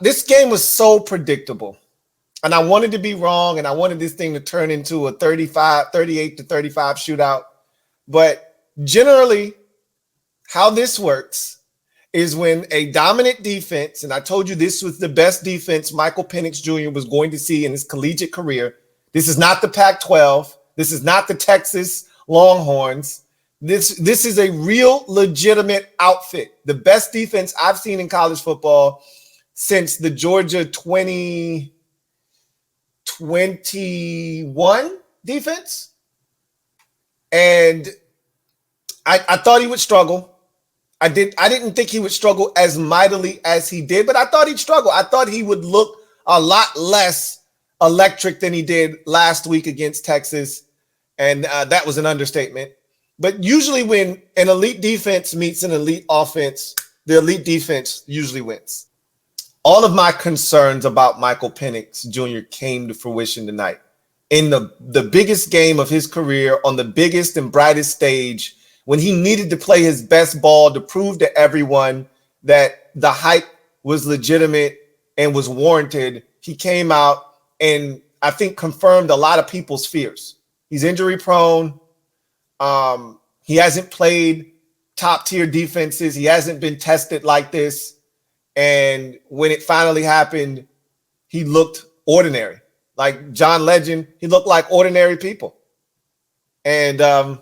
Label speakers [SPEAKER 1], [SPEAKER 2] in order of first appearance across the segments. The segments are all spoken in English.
[SPEAKER 1] This game was so predictable, and I wanted to be wrong, and I wanted this thing to turn into a 38 to 35 shootout. But generally, how this works is when a dominant defense, and I told you this was the best defense Michael Penix Jr. was going to see in his collegiate career. This is not the Pac-12. This is not the Texas Longhorns. This is a real legitimate outfit. The best defense I've seen in college football since the Georgia 2021 defense. And I thought he would struggle. I didn't think he would struggle as mightily as he did, but I thought he'd struggle. I thought he would look a lot less electric than he did last week against Texas. And that was an understatement. But usually when an elite defense meets an elite offense, the elite defense usually wins. All of my concerns about Michael Penix Jr. came to fruition tonight. In the biggest game of his career, on the biggest and brightest stage, when he needed to play his best ball to prove to everyone that the hype was legitimate and was warranted, he came out and I think confirmed a lot of people's fears. He's injury prone. He hasn't played top tier defenses. He hasn't been tested like this. And when it finally happened, he looked ordinary. Like John Legend, he looked like ordinary people. And I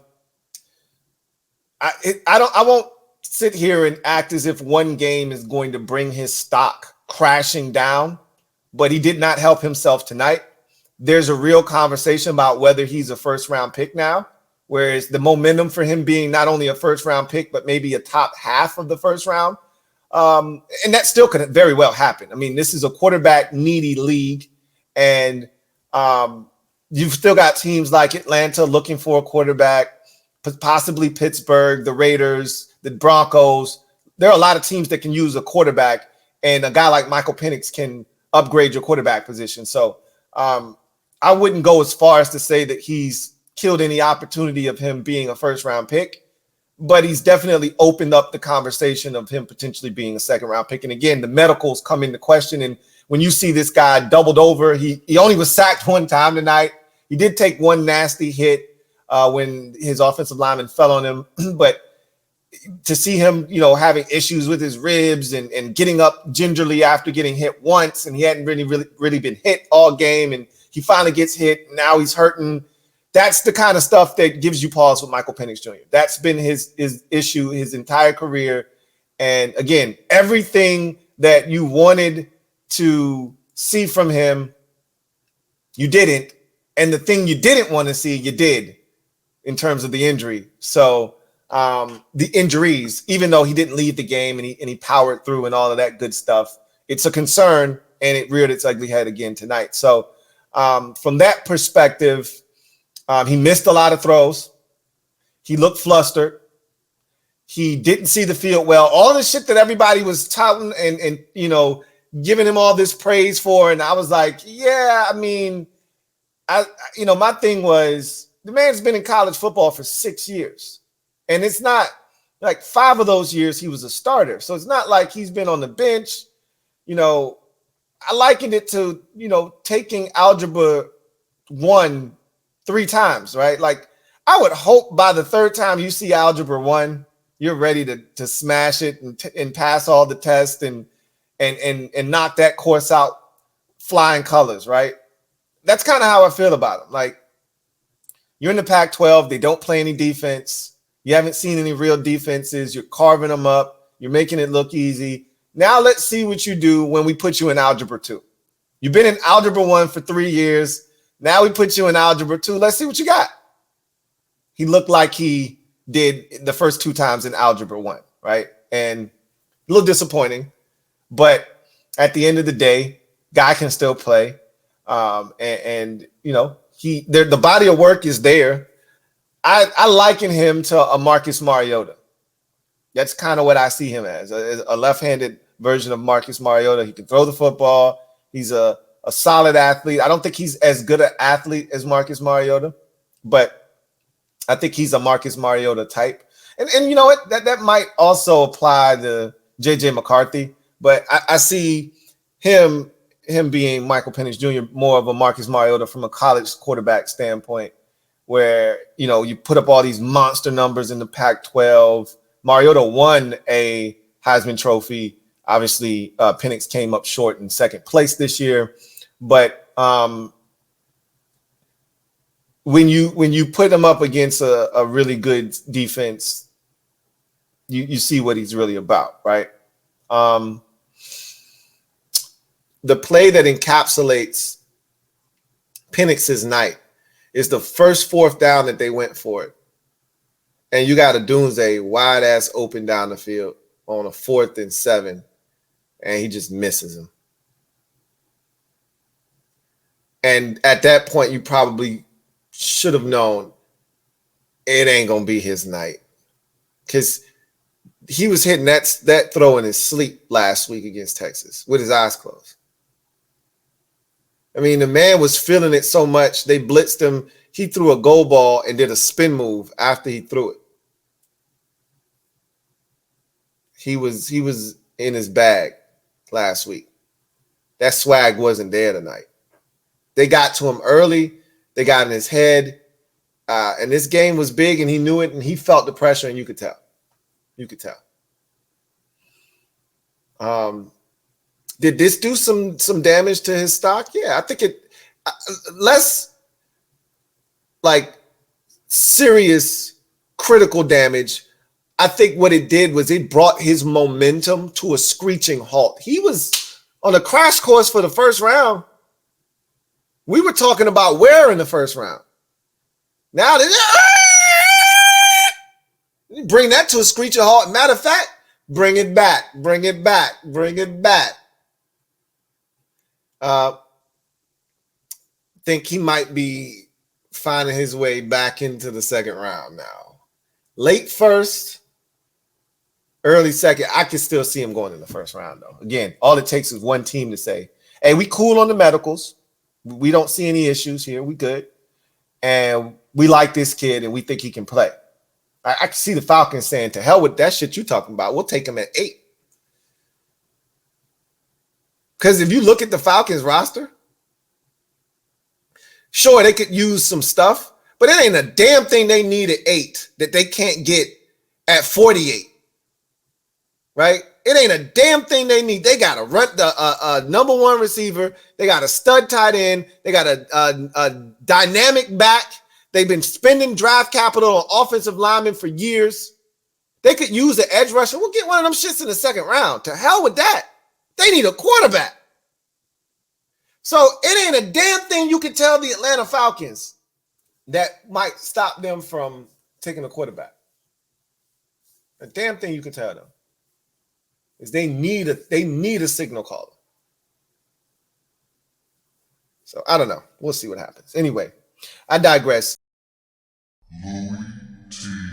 [SPEAKER 1] won't sit here and act as if one game is going to bring his stock crashing down, but he did not help himself tonight. There's a real conversation about whether he's a first round pick now, whereas the momentum for him being not only a first round pick, but maybe a top half of the first round. And that still could very well happen. I mean, this is a quarterback needy league, and you've still got teams like Atlanta looking for a quarterback, possibly Pittsburgh, the Raiders, the Broncos. There are a lot of teams that can use a quarterback, and a guy like Michael Penix can upgrade your quarterback position. So I wouldn't go as far as to say that he's killed any opportunity of him being a first-round pick, but he's definitely opened up the conversation of him potentially being a second-round pick. And again, the medicals come into question, and when you see this guy doubled over, he only was sacked one time tonight. He did take one nasty hit when his offensive lineman fell on him, but to see him, having issues with his ribs and getting up gingerly after getting hit once, and he hadn't really been hit all game, and he finally gets hit. Now he's hurting. That's the kind of stuff that gives you pause with Michael Penix Jr. That's been his issue his entire career. And again, everything that you wanted to see from him, you didn't. And the thing you didn't want to see, you did in terms of the injury. So the injuries, even though he didn't leave the game and he powered through and all of that good stuff, it's a concern, and it reared its ugly head again tonight. So from that perspective, he missed a lot of throws. He looked flustered. He didn't see the field well. All the shit that everybody was touting and giving him all this praise for. And I was like, yeah, I mean, my thing was, the man's been in college football for 6 years. And it's not like 5 of those years he was a starter. So it's not like he's been on the bench. I likened it to, taking Algebra 1 3 times, right? Like, I would hope by the 3rd time you see Algebra 1, you're ready to smash it and pass all the tests and knock that course out flying colors, right? That's kind of how I feel about him. Like, you're in the Pac-12. They don't play any defense. You haven't seen any real defenses. You're carving them up. You're making it look easy. Now let's see what you do when we put you in Algebra 2. You've been in Algebra 1 for 3 years. Now we put you in Algebra 2. Let's see what you got. He looked like he did the first 2 times in Algebra 1, right? And a little disappointing. But at the end of the day, guy can still play. The body of work is there. I liken him to a Marcus Mariota. That's kind of what I see him as, a left-handed version of Marcus Mariota. He can throw the football. He's a solid athlete. I don't think he's as good an athlete as Marcus Mariota, but I think he's a Marcus Mariota type. And you know what? That might also apply to J.J. McCarthy. But I see him being Michael Penix Jr. more of a Marcus Mariota from a college quarterback standpoint, where you put up all these monster numbers in the Pac-12. Mariota won a Heisman Trophy. Obviously, Penix came up short in second place this year, but when you put him up against a really good defense, you see what he's really about, right? The play that encapsulates Penix's night is the first fourth down that they went for it. And you got a Dunze wide ass open down the field on a 4th and 7, and he just misses him. And at that point, you probably should have known it ain't gonna be his night, because he was hitting that throw in his sleep last week against Texas with his eyes closed. I mean, the man was feeling it so much, they blitzed him. He threw a goal ball and did a spin move after he threw it. He was in his bag last week. That swag wasn't there tonight. They got to him early. They got in his head. And this game was big, and he knew it, and he felt the pressure, and you could tell. You could tell. Did this do some damage to his stock? Yeah, I think it less like serious critical damage. I think what it did was it brought his momentum to a screeching halt. He was on a crash course for the first round. We were talking about where in the first round. Now bring that to a screeching halt. Matter of fact, bring it back. Think he might be finding his way back into the second round now. Late first, early second. I can still see him going in the first round, though. Again, all it takes is one team to say, hey, we cool on the medicals. We don't see any issues here. We good. And we like this kid, and we think he can play. I can see the Falcons saying, to hell with that shit you talking about. We'll take him at 8. Because if you look at the Falcons roster, sure, they could use some stuff, but it ain't a damn thing they need at 8 that they can't get at 48. Right? It ain't a damn thing they need. They got a number one receiver. They got a stud tight end. They got a dynamic back. They've been spending draft capital on offensive linemen for years. They could use an edge rusher. We'll get one of them shits in the second round. To hell with that. They need a quarterback. So it ain't a damn thing you can tell the Atlanta Falcons that might stop them from taking a quarterback. A damn thing you can tell them is they need a signal caller. So I don't know. We'll see what happens. Anyway, I digress. LouieTeeNetwork.